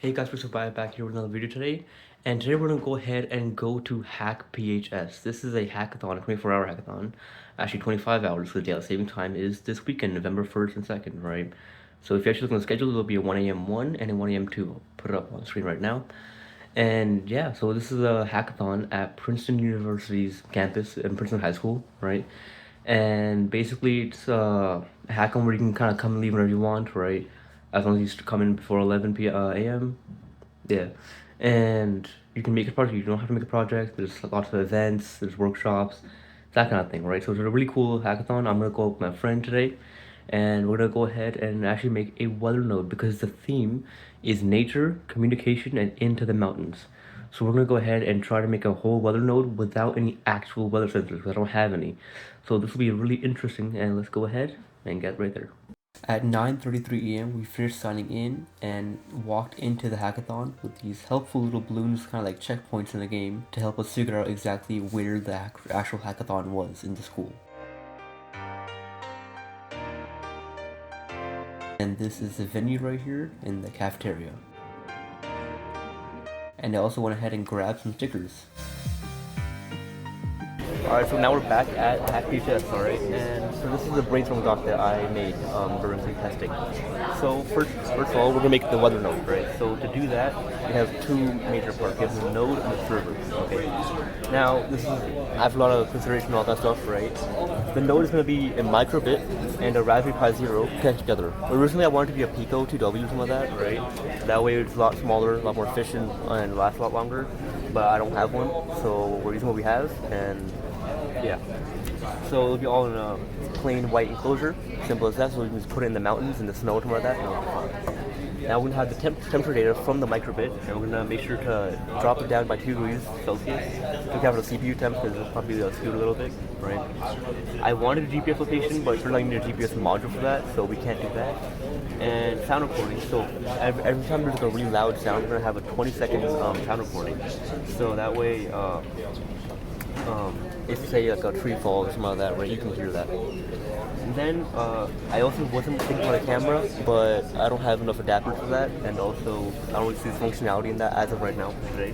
Hey guys, Mr. Bio back here with another video today, and today we're gonna go ahead and go to Hack PHS. This is a hackathon, a 24-hour hackathon, actually 25 hours. So the daylight saving time is this weekend, November 1st and 2nd, right? So if you actually look on the schedule, there'll be a 1 a.m. one and a 1 a.m. two. I'll put it up on the screen right now. And yeah, so this is a hackathon at Princeton University's campus in Princeton High School, right? And basically, it's a hackathon where you can kind of come and leave whenever you want, right? As long as you come in before 11 a.m. Yeah, and you can make a project. You don't have to make a project. There's lots of events. There's workshops, that kind of thing, right? So it's a really cool hackathon. I'm gonna go with my friend today, and we're gonna go ahead and actually make a weather node because the theme is nature, communication, and into the mountains. So we're gonna go ahead and try to make a whole weather node without any actual weather sensors because I don't have any. So this will be really interesting, and let's go ahead and get right there. At 9:33 a.m., we finished signing in and walked into the hackathon with these helpful little balloons, kind of like checkpoints in the game, to help us figure out exactly where the actual hackathon was in the school. And this is the venue right here in the cafeteria. And I also went ahead and grabbed some stickers. Alright, so now we're back at HackPHS, alright, and so this is the brainstorm doc that I made during some testing. So first of all, we're going to make the weather node, right? So to do that, we have two major parts. We have the node and the server, okay? Now, I have a lot of consideration and all that stuff, right? The node is going to be a microbit and a Raspberry Pi Zero connected together. Originally, I wanted it to be a Pico 2W, something like that, right? That way it's a lot smaller, a lot more efficient, and lasts a lot longer. But I don't have one, so we're using what we have, and yeah. So it'll be all in a plain white enclosure, simple as that. So we can just put it in the mountains, in the snow, something like that. And it'll be fine. Now we're gonna have the temperature data from the microbit, and we're gonna make sure to drop it down by 2 degrees Celsius to cover the CPU temp because it'll probably scoot a little bit, right? I wanted a GPS location, but you're not need a GPS module for that, so we can't do that. And sound recording. So every time there's a really loud sound, we're gonna have a 20-second sound recording. So that way. If say like a tree falls or something like that, right, you can hear that. And then I also wasn't thinking about a camera, but I don't have enough adapters for that, and also I don't really see functionality in that as of right now today.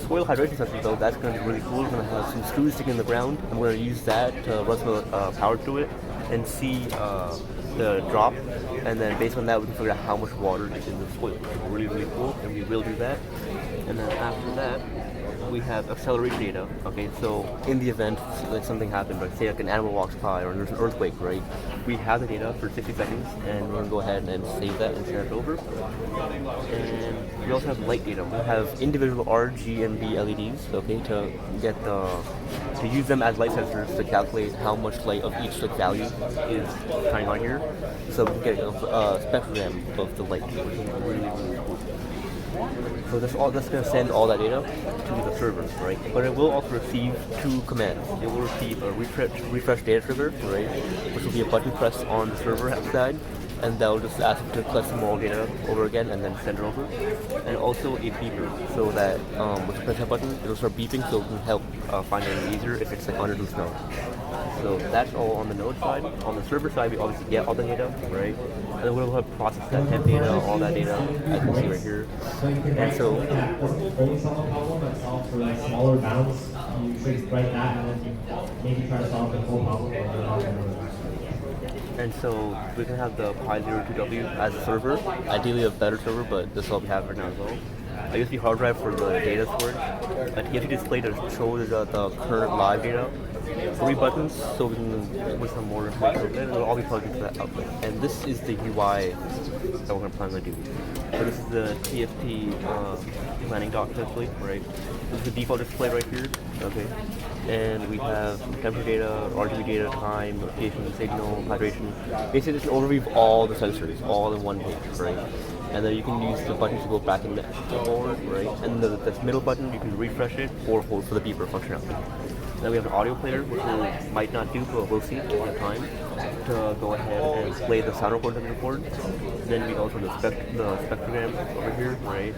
Soil hydration sensor though, that's going to be really cool. We're going to have some screws sticking in the ground, and we're going to use that to run some power through it and see the drop, and then based on that we can figure out how much water is in the soil. Really, really cool, and we will do that. And then after that, we have acceleration data. Okay, so in the event like something happened, like say like an animal walks by or there's an earthquake, right? We have the data for 60 seconds, and we're gonna go ahead and save that and share it over. And we also have light data. We have individual RGB LEDs, okay, to use them as light sensors to calculate how much light of each like value is shining on here, so we can get a spectrogram of the light, which is really, really cool. So that's going to send all that data to the server, right? But it will also receive two commands. It will receive a refresh data trigger, right? Which will be a button press on the server side, and that will just ask it to collect some more data over again and then send it over. And also a beeper, so that when you press that button, it'll start beeping, so it can help find it easier if it's like under the snow. So that's all on the node side. On the server side, we obviously get all the data, right? And then we'll have processed that temp data, all that data, as you can see right here. And so, only solve a problem and solve for like smaller bounds, you should write that and then maybe try to solve the whole problem. And so we can have the Pi Zero 2W as a server, ideally a better server, but this is all we have right now as well. A USB hard drive for the data storage, a TFT display to show the current live data, 3 buttons so we can put some more information, and it'll all be plugged into that output. And this is the UI that we're going to plan to do. So this is the TFT planning doc essentially, right? This is the default display right here, okay? And we have temperature data, RGB data, time, location, signal, hydration. Basically, it's an overview of all the sensors, all in one page, right? And then you can use the buttons to go back and forward, right? And this middle button, you can refresh it or hold for the beeper functionality. Then we have an audio player, which we might not do, but we'll see over time, to go ahead and play the sound recording that we record. Then we also have the spectrogram over here, right?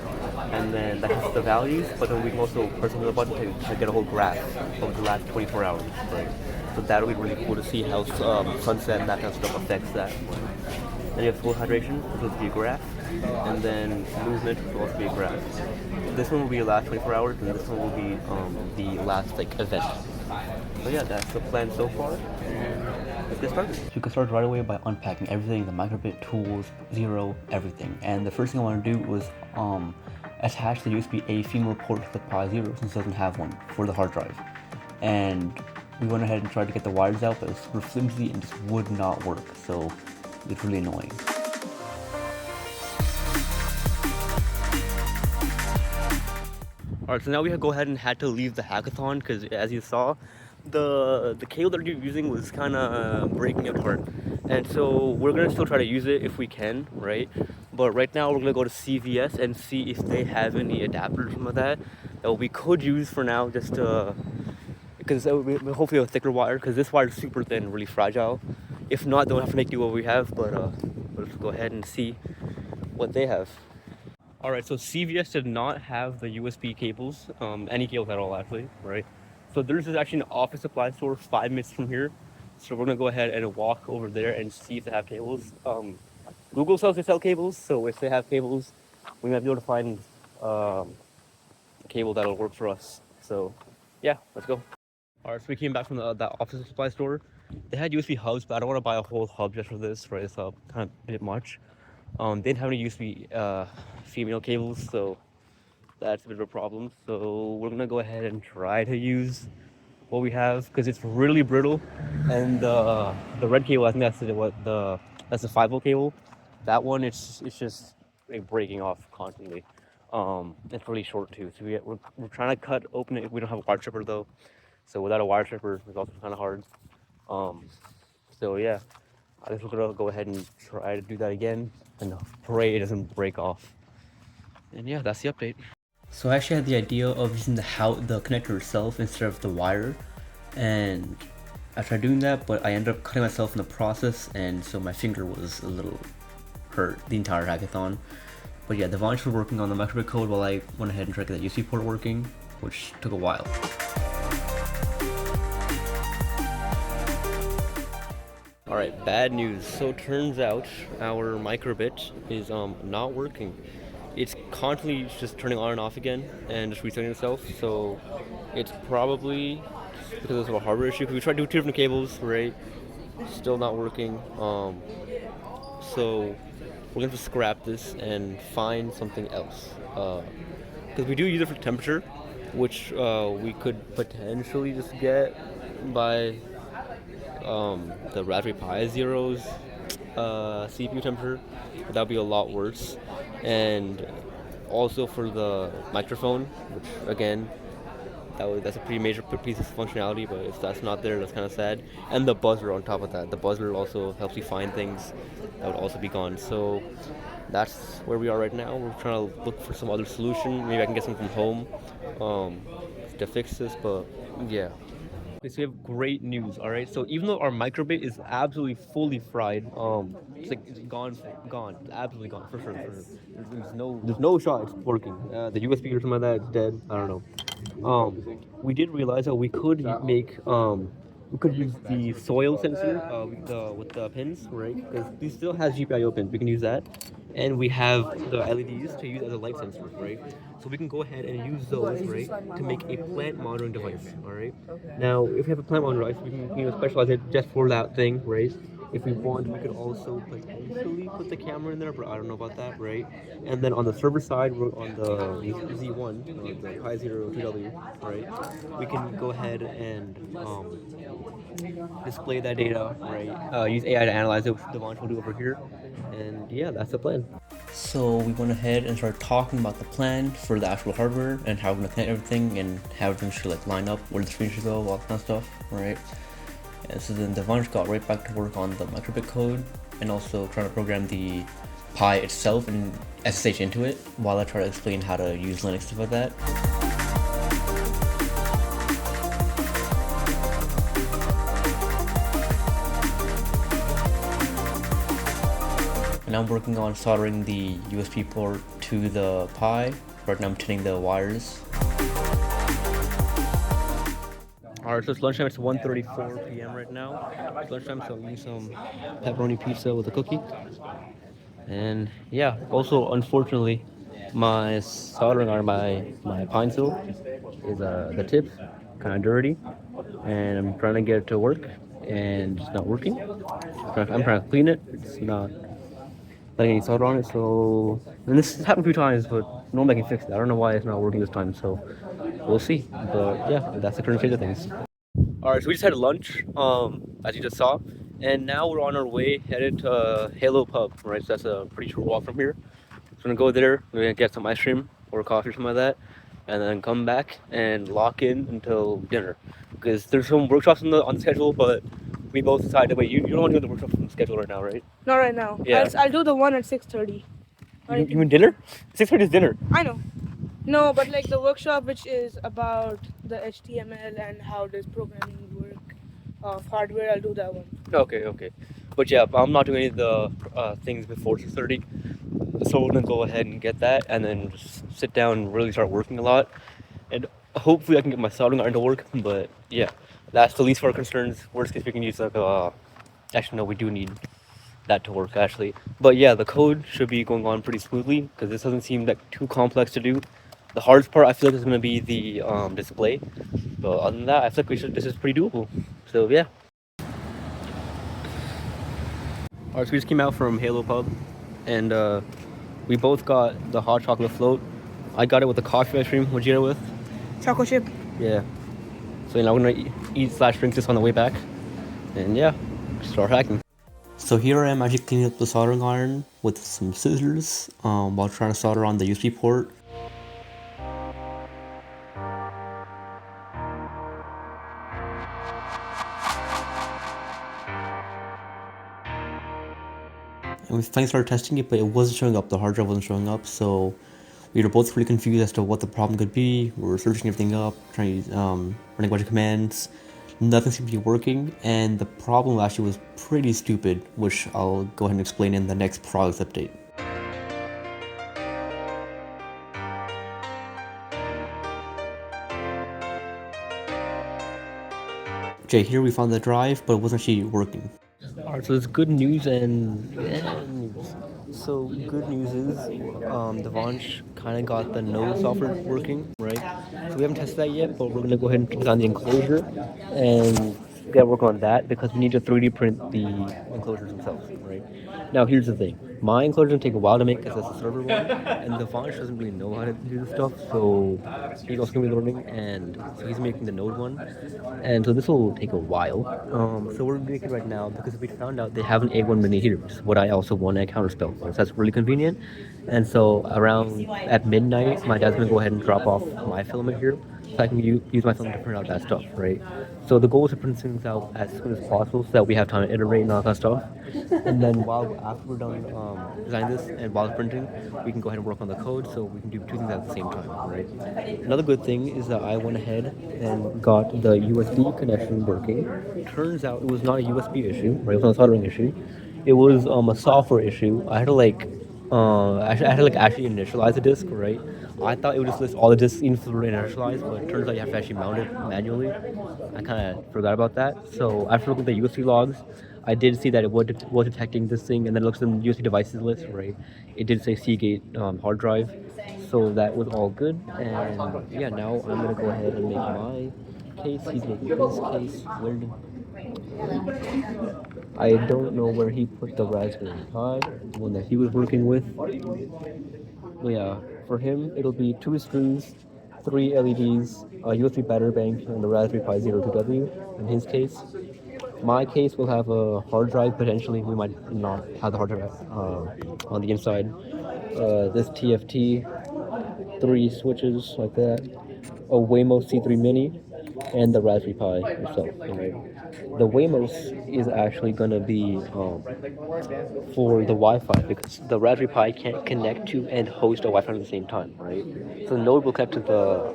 And then that has the values, but then we can also press another button to get a whole graph of the last 24 hours, right? So that'll be really cool to see how sunset and that kind of stuff affects that. Then you have full hydration, which will be a graph, and then movement, which will also be a graph. This one will be the last 24 hours, and this one will be the last like event. So yeah, that's the plan so far. Let's get started. So you can start right away by unpacking everything, the microbit, tools, zero, everything. And the first thing I want to do was attach the USB-A female port to the Pi Zero since it doesn't have one for the hard drive. And we went ahead and tried to get the wires out, but it was super flimsy and just would not work. So it's really annoying. Alright, so now we have to go ahead and had to leave the hackathon because, as you saw, the cable that you're using was kind of breaking apart, and so we're gonna still try to use it if we can, right? But right now we're gonna go to CVS and see if they have any adapters from that we could use for now, just to, because hopefully a thicker wire, because this wire is super thin, really fragile. If not, then we'll have to make do what we have. But let's go ahead and see what they have. All right, so CVS did not have the USB cables, any cables at all, actually, right? So there's actually an office supply store 5 minutes from here. So we're gonna go ahead and walk over there and see if they have cables. Google says they sell cables, so if they have cables, we might be able to find a cable that'll work for us. So yeah, let's go. All right, so we came back from that office supply store. They had USB hubs, but I don't want to buy a whole hub just for this, right? It's kind of a bit much. They didn't have any USB female cables, so that's a bit of a problem. So we're gonna go ahead and try to use what we have because it's really brittle. And the red cable, I think that's the 5-volt cable. That one, it's just like breaking off constantly. It's really short too. So we're trying to cut open it. We don't have a wire stripper though, so without a wire stripper, it's also kind of hard. So yeah, I guess we're gonna go ahead and try to do that again and pray it doesn't break off. And yeah, that's the update. So I actually had the idea of using the connector itself instead of the wire, and I tried doing that, but I ended up cutting myself in the process, and so my finger was a little hurt the entire hackathon. But yeah, Devansh was working on the microbit code while I went ahead and tried to get that USB port working, which took a while. Alright, bad news. So it turns out our microbit is not working. It's constantly just turning on and off again and just resetting itself. So it's probably because of a hardware issue. We tried to do 2 different cables, right? Still not working. So we're going to scrap this and find something else. Because we do use it for temperature, which we could potentially just get by the Raspberry Pi Zero's CPU temperature. That would be a lot worse. And also for the microphone, which again, that's a pretty major piece of functionality, but if that's not there, that's kind of sad. And the buzzer on top of that. The buzzer also helps you find things that would also be gone. So that's where we are right now. We're trying to look for some other solution. Maybe I can get something from home to fix this, but yeah. Okay, so we have great news, all right? So even though our microbit is absolutely fully fried, it's gone, absolutely gone, for sure. There's no shot it's working. The USB or something like that is dead. I don't know. We did realize that we could make we could use the soil sensor with the pins, right? Because this still has GPIO pins. We can use that. And we have the LEDs to use as a light sensor, right? So we can go ahead and use those, right, to make a plant monitoring device, all right? Now, if we have a plant monitoring device, we can specialize it just for that thing, right? If we want, we could also potentially put the camera in there, but I don't know about that, right? And then on the server side, we're on the Z1, the Pi Zero 2W, right? We can go ahead and display that data, right? Use AI to analyze it, which Devansh will do over here. And yeah, that's the plan. So we went ahead and started talking about the plan for the actual hardware and how we're gonna connect everything and how everything should like line up, where the screen should go, all that kind of stuff, right? And so then Devansh got right back to work on the microbit code and also trying to program the Pi itself and SSH into it while I try to explain how to use Linux, stuff like that. And I'm working on soldering the USB port to the Pi. Right now I'm tinning the wires. Alright, so it's lunchtime. It's 1:34 p.m. right now. It's lunchtime, so I'm eating some pepperoni pizza with a cookie. And yeah, also unfortunately, my soldering iron, my pine tool, is the tip kind of dirty, and I'm trying to get it to work, and it's not working. I'm trying to clean it. It's not letting any solder on it. So, and this has happened a few times, but normally I can fix it. I don't know why it's not working this time. So we'll see. But yeah, that's the current state of things. All right, so we just had lunch, as you just saw, and now we're on our way headed to Halo Pub. Right, so that's a pretty short walk from here. So we're gonna go there. We're gonna get some ice cream or coffee or something like that, and then come back and lock in until dinner. Because there's some workshops on the schedule, but we both decided. Wait, you don't want to do the workshop on the schedule right now, right? Not right now. Yeah. I'll do the one at 6:30. You mean dinner? 6:30 is dinner. I know. No, but like the workshop which is about the HTML and how does programming work of hardware, I'll do that one. Okay. But yeah, I'm not doing any of the things before 6:30. So we're gonna go ahead and get that, and then just sit down and really start working a lot. And hopefully I can get my soldering iron to work. But yeah, that's the least of our concerns. Worst case, we can use like actually no, we do need that to work actually. But yeah, the code should be going on pretty smoothly because this doesn't seem like too complex to do. The hardest part I feel like is gonna be the display. But other than that, I feel like this is pretty doable. So yeah. Alright, so we just came out from Halo Pub, and we both got the hot chocolate float. I got it with the coffee ice cream. What'd you get it with? Choco chip. Yeah. So now we're gonna eat/drink this on the way back, and yeah, start hacking. So here I am actually cleaning up the soldering iron with some scissors while trying to solder on the USB port. And we finally started testing it, but it wasn't showing up. The hard drive wasn't showing up, so we were both pretty confused as to what the problem could be. We were searching everything up, trying to running a bunch of commands. Nothing seemed to be working, and the problem actually was pretty stupid, which I'll go ahead and explain in the next progress update. Okay, here we found the drive, but it wasn't actually working. Alright, so it's good news and bad news. So good news is Devansh kind of got the node software working, right? So we haven't tested that yet, but we're gonna go ahead and design the enclosure and get work on that because we need to 3D print the enclosures themselves, right? Now here's the thing. My enclosure gonna take a while to make because that's a server one, and Devansh doesn't really know how to do this stuff, so he's also gonna be learning, and so he's making the node one, and so this will take a while. So we're making it right now because we found out they have an A1 mini here, which is what I also want at Counterspell, so that's really convenient. And so around at midnight, my dad's gonna go ahead and drop off my filament here, so I can use my filament to print out that stuff, right? So the goal is to print things out as soon as possible so that we have time to iterate and all that stuff. And then after we're done designing this and while printing, we can go ahead and work on the code so we can do two things at the same time, right? Another good thing is that I went ahead and got the USB connection working. Turns out it was not a USB issue, right? It was not a soldering issue. It was a software issue. I had to actually initialize the disk, right? I thought it would just list all the disks even if they were initialized, but it turns out you have to actually mount it manually. I kind of forgot about that. So after looking at the USB logs, I did see that it was detecting this thing, and then it looks in the USB devices list, right? It did say Seagate hard drive, so that was all good. And yeah, now I'm gonna go ahead and make my case. He's making his case. I don't know where he put the Raspberry Pi, the one that he was working with. But yeah, for him, it'll be 2 screws, 3 LEDs, a USB battery bank, and the Raspberry Pi 02W in his case. My case will have a hard drive, potentially. We might not have the hard drive on the inside. This TFT, 3 switches like that, a Waymo C3 Mini, and the Raspberry Pi itself. Right? The Waymo is actually going to be for the Wi-Fi because the Raspberry Pi can't connect to and host a Wi-Fi at the same time, right? So the node will connect to the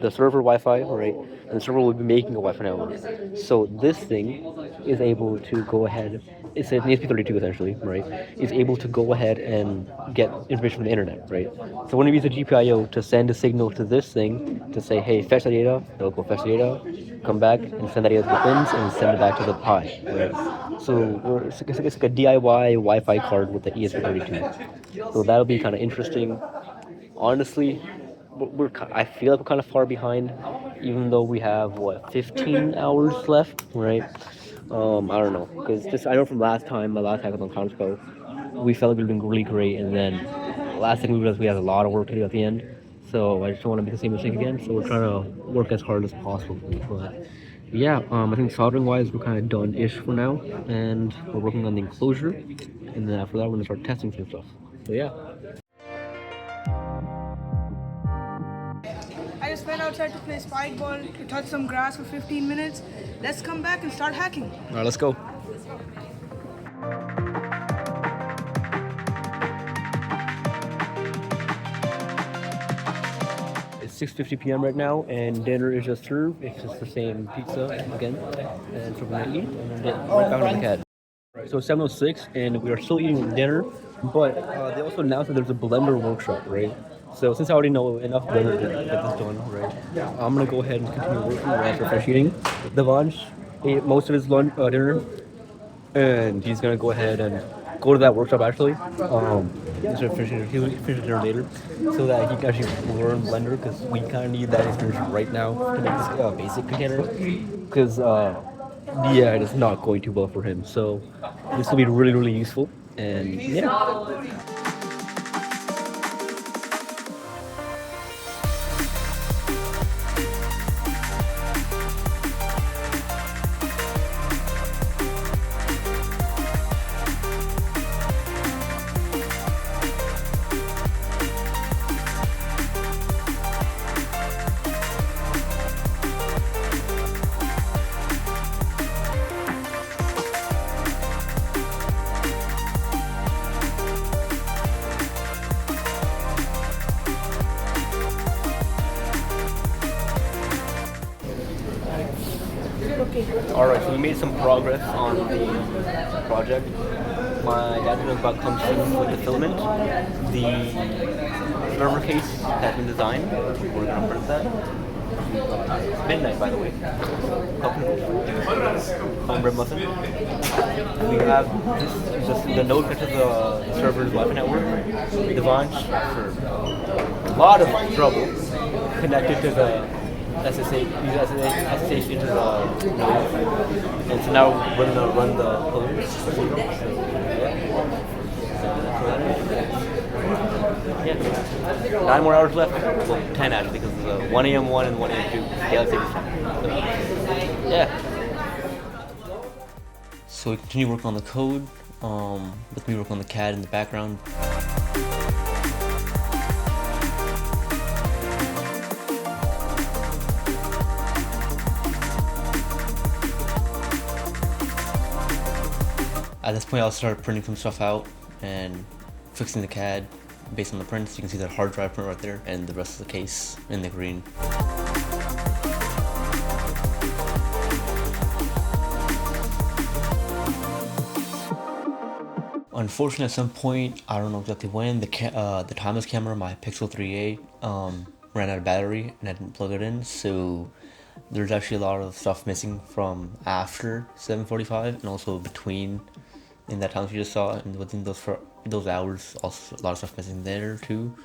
the server Wi-Fi, right? And the server will be making a Wi-Fi network. So this thing is able to go ahead. It's an ESP32 essentially, right? It's able to go ahead and get information from the internet, right? So when we use the GPIO to send a signal to this thing to say, hey, fetch the data, it'll go fetch the data, come back and send that data to the pins and send it back to the Pi, right? So it's like a DIY Wi-Fi card with the ESP32. So that'll be kind of interesting. Honestly, I feel like we're kind of far behind, even though we have what 15 hours left, right? I don't know, because just I know from last time, my last hackathon Conspo, we felt like we were doing really great, and then last thing we realized we had a lot of work to do at the end. So I just don't want to make the same mistake again. So we're trying to work as hard as possible. But yeah, I think soldering wise we're kind of done-ish for now, and we're working on the enclosure, and then after that we're gonna start testing some stuff. So yeah. I just went outside to play spikeball, to touch some grass for 15 minutes. Let's come back and start hacking. All right, let's go. It's 6:50 p.m. right now, and dinner is just served. It's just the same pizza again, and so we're gonna eat and then get right back on the CAD. Right, so it's 7:06, and we are still eating dinner, but they also announced that there's a blender workshop, right? So since I already know enough blender to get this done, right, I'm gonna go ahead and continue working right after finish eating. Devansh ate most of his lunch, dinner, and he's gonna go ahead and go to that workshop actually. Instead of he'll finish dinner later, so that he can actually learn Blender, because we kind of need that experience right now to make this basic container. Because yeah, it is not going too well for him. So this will be really, really useful. And yeah. Alright, so we made some progress on the project. My dad is about to come soon with the filament. The server case has been designed. We're going to print that. It's midnight, by the way. Homebread muffin. We have just the node connected to the server's Wi-Fi network. Devansh, after a lot of trouble, connected to the SSH, use SSH into the node, and so now we're gonna run the code. Yeah, 9 more hours left. Well, 10 actually, because it's 1 a.m. 1 and 1 a.m. 2 daylight savings time. So, yeah. So we continue working on the code. With me working on the CAD in the background. At this point, I'll start printing some stuff out and fixing the CAD based on the prints. You can see that hard drive print right there, and the rest of the case in the green. Unfortunately, at some point, I don't know exactly when, the timeless camera, my Pixel 3a, ran out of battery and I didn't plug it in, so there's actually a lot of stuff missing from after 7:45 and also between. In that time you just saw, and within those hours, also a lot of stuff missing there too,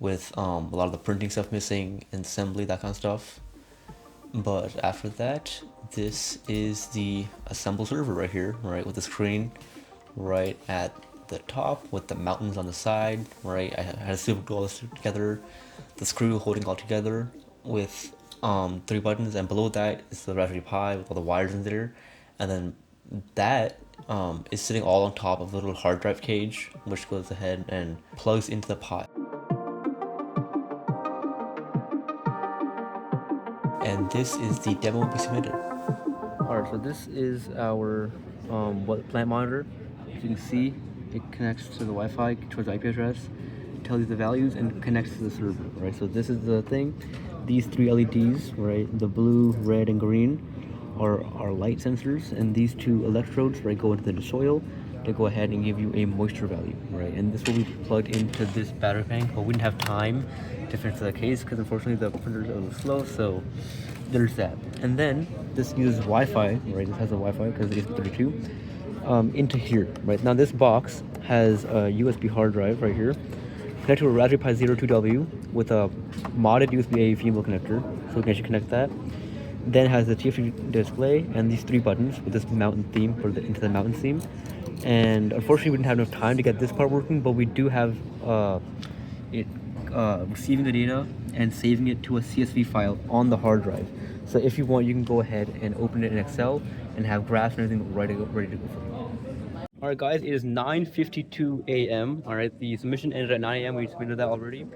with a lot of the printing stuff missing, and assembly, that kind of stuff. But after that, this is the assemble server right here, right, with the screen right at the top with the mountains on the side, right. I had to super glue all this together, the screw holding all together with 3 buttons, and below that is the Raspberry Pi with all the wires in there, and then that is sitting all on top of a little hard drive cage, which goes ahead and plugs into the Pi. And this is the demo we submitted. Alright, so this is our plant monitor. As you can see, it connects to the Wi-Fi towards the IP address, tells you the values, and connects to the server, right? So this is the thing. these three LEDs, right, the blue, red, and green, are light sensors, and these two electrodes, right, go into the soil to go ahead and give you a moisture value, right? And this will be plugged into this battery bank, but we didn't have time to finish the case because unfortunately the printer's a little slow, so there's that. And then this uses Wi-Fi, right? This has a Wi-Fi because it's 32 into here, right? Now this box has a USB hard drive right here, connected to a Raspberry Pi Zero 2W with a modded USB-A female connector, so we can actually connect that. Then it has the TFT display and these three buttons with this mountain theme for into the mountain theme. And unfortunately, we didn't have enough time to get this part working, but we do have it receiving the data and saving it to a CSV file on the hard drive. So if you want, you can go ahead and open it in Excel and have graphs and everything ready to go for you. All right, guys, it is 9:52 a.m. All right, the submission ended at 9 a.m. We submitted that already.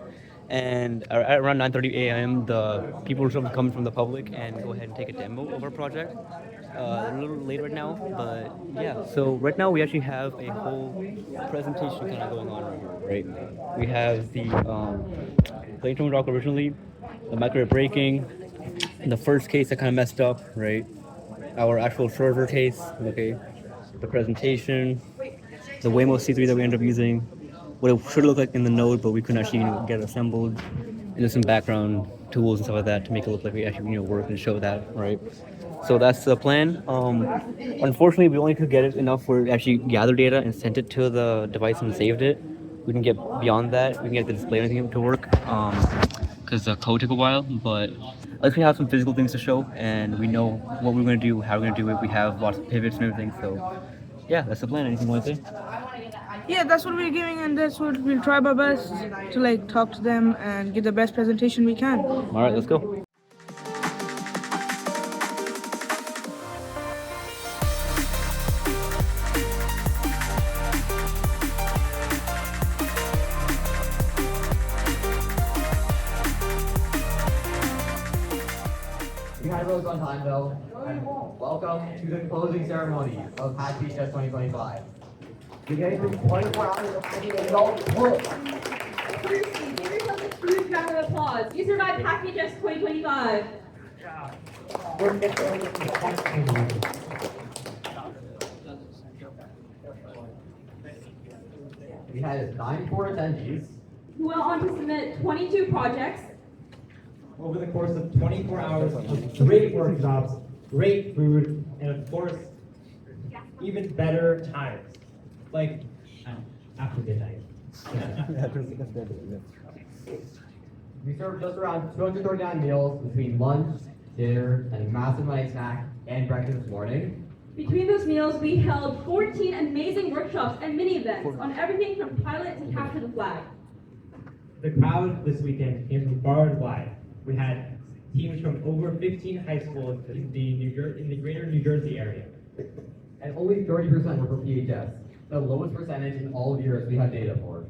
And at around 9:30 a.m., the people were starting to come from the public and go ahead and take a demo of our project. A little late right now, but yeah. So right now we actually have a whole presentation kind of going on right here, right? We have the Clayton rock originally, the microwave breaking, the first case that kind of messed up, right? Our actual server case, okay? The presentation, the Waymo C3 that we ended up using, what it should look like in the node, but we couldn't actually get it assembled, and just some background tools and stuff like that to make it look like we actually work and show that, right? So that's the plan. Unfortunately, we only could get it enough for actually gather data and sent it to the device and saved it. We can get beyond that. We can get the display and everything to work because the code took a while, but at least we have some physical things to show, and we know what we're going to do, how we're going to do it. We have lots of pivots and everything, so yeah, that's the plan. Anything you want to say? Yeah, that's what we're giving, and that's what we'll try our best to like talk to them and give the best presentation we can. All right, let's go. We had roads on time though, and welcome to the closing ceremony of Hack PHS 2025. Beginning from 24 hours of adult work. Firstly, give yourself a huge round of applause. You survived Hack PHS 2025. We had 94 attendees. Who went on to submit 22 projects. Over the course of 24 hours of great workshops, great food, and of course, even better times. Like after midnight. We served just around 239 meals between lunch, dinner, and a massive night snack and breakfast this morning. Between those meals, we held 14 amazing workshops and mini events on everything from pilot to capture the flag. The crowd this weekend came from far and wide. We had teams from over 15 high schools in the greater New Jersey area. And only 30% were for PHS, the lowest percentage in all of years we had data for.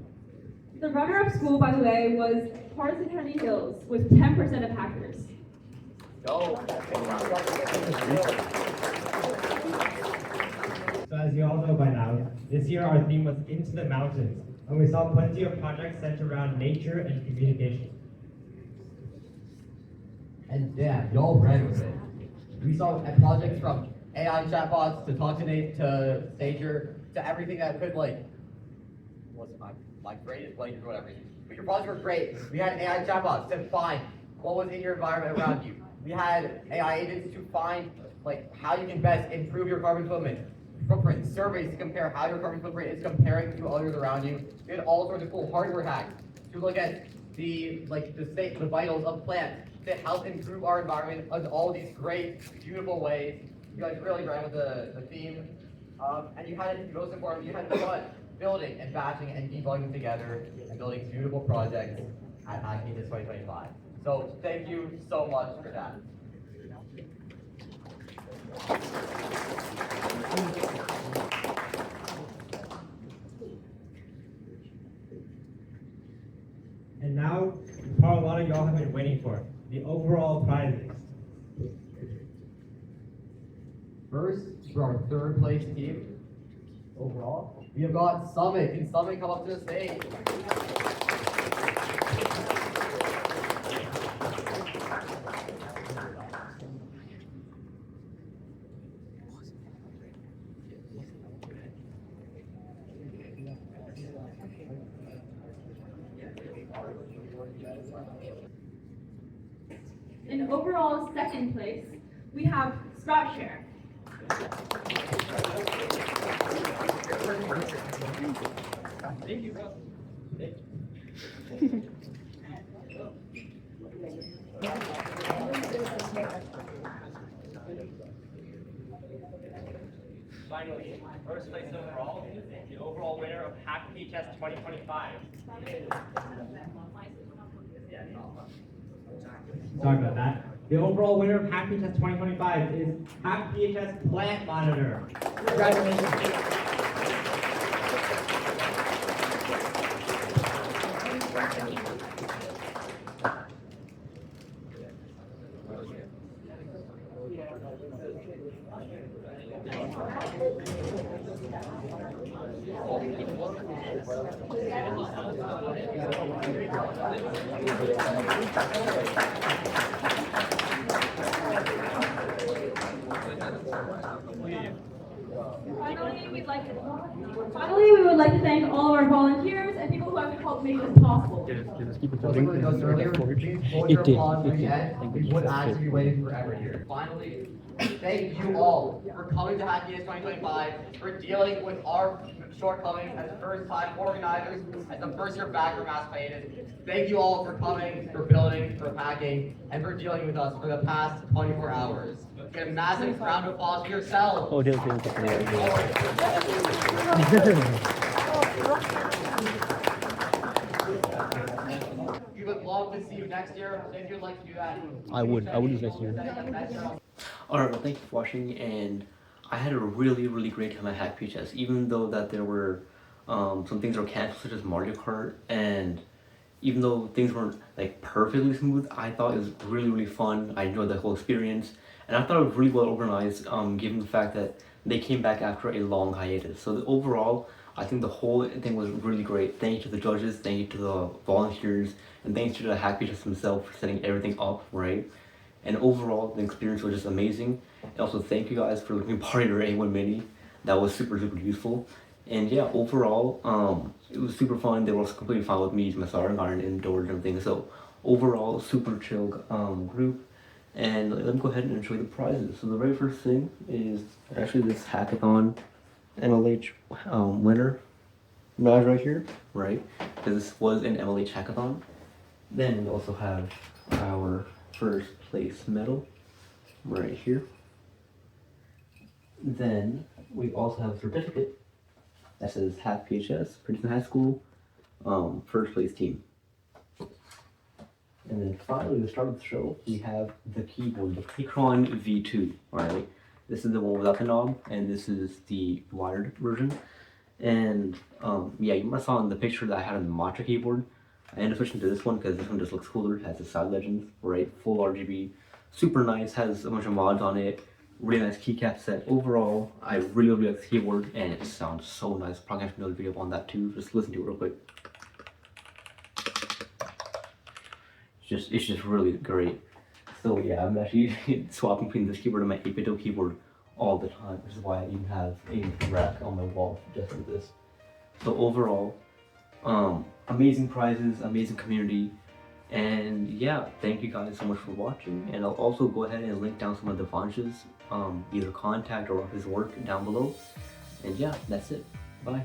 The runner-up school, by the way, was Partisan Kennedy Hills with 10% of hackers. Go! So as you all know by now, this year our theme was Into the Mountains, and we saw plenty of projects centered around nature and communication. And damn, y'all ran with it. We saw projects from AI chatbots to Talk to Nate to Stager to everything that could what's my brain is blank or whatever. But your projects were great. We had AI chatbots to find what was in your environment around you. We had AI agents to find how you can best improve your carbon footprint, surveys to compare how your carbon footprint is comparing to others around you. We had all sorts of cool hardware hacks to look at the state, the vitals of plants to help improve our environment in all these great, beautiful ways. You guys really ran with the theme. And you had, most importantly, you had fun building and batching and debugging together and building beautiful projects at Hack PHS 2025. So thank you so much for that. And now, the part a lot of y'all have been waiting for, the overall prizes. First, for our third place team, overall, we have got Summit. Can Summit come up to the stage? In overall second place, we have Spratshare. Finally, first place overall, the overall winner of Hack PHS 2025. Sorry about that. The overall winner of Hack PHS 2025 is Hack PHS Plant Monitor. Congratulations. Finally, we would like to thank all of our volunteers and people who have helped make this possible. Wasn't discussed earlier, please hold your applause to the end. We would actually be waiting forever here. Finally, thank you all for coming to Hack PHS 2025, for dealing with our shortcomings as first-time organizers, as the first-year backer mass painted. Thank you all for coming, for building, for packing, and for dealing with us for the past 24 hours. Get a massive round of applause for yourselves. Oh, We would love to see you next year, if you'd like to do that. I would do next year. Alright, well, thank you for watching, and I had a really great time at Hack PHS, even though that there were some things that were canceled, such as Mario Kart, and even though things weren't like perfectly smooth, I thought it was really fun. I enjoyed the whole experience, and I thought it was really well organized, given the fact that they came back after a long hiatus. So overall, I think the whole thing was really great. Thank you to the judges, thank you to the volunteers, and thanks to the Hack PHS himself for setting everything up, right? And overall, the experience was just amazing. And also, thank you guys for letting me borrow your A1 Mini. That was super useful. And yeah, overall, it was super fun. They were also completely fine with me using my soldering iron indoors and everything. So overall, super chill group. And let me go ahead and enjoy the prizes. So the very first thing is actually this hackathon MLH winner badge right here, right? Because this was an MLH hackathon. Then we also have our first place medal right here. Then we also have a certificate that says Hack PHS, Princeton High School, first place team. And then finally, to start of the show, we have the keyboard, the Picron V2, alright? This is the one without the knob, and this is the wired version. And yeah, you must have saw in the picture that I had on the Matcha keyboard. I ended up switching to this one because this one just looks cooler. It has the side legends, right? Full RGB, super nice, has a bunch of mods on it. Really nice keycap set. Overall, I really like the keyboard, and it sounds so nice. Probably have to do another video on that too. Just listen to it real quick. It's just really great. So yeah, I'm actually swapping between this keyboard and my 8BitDo keyboard all the time, which is why I even have a rack on my wall just for this. So overall, amazing prizes, amazing community, and yeah, thank you guys so much for watching. And I'll also go ahead and link down some of the Vansh's either contact or his work down below. And yeah, that's it. Bye.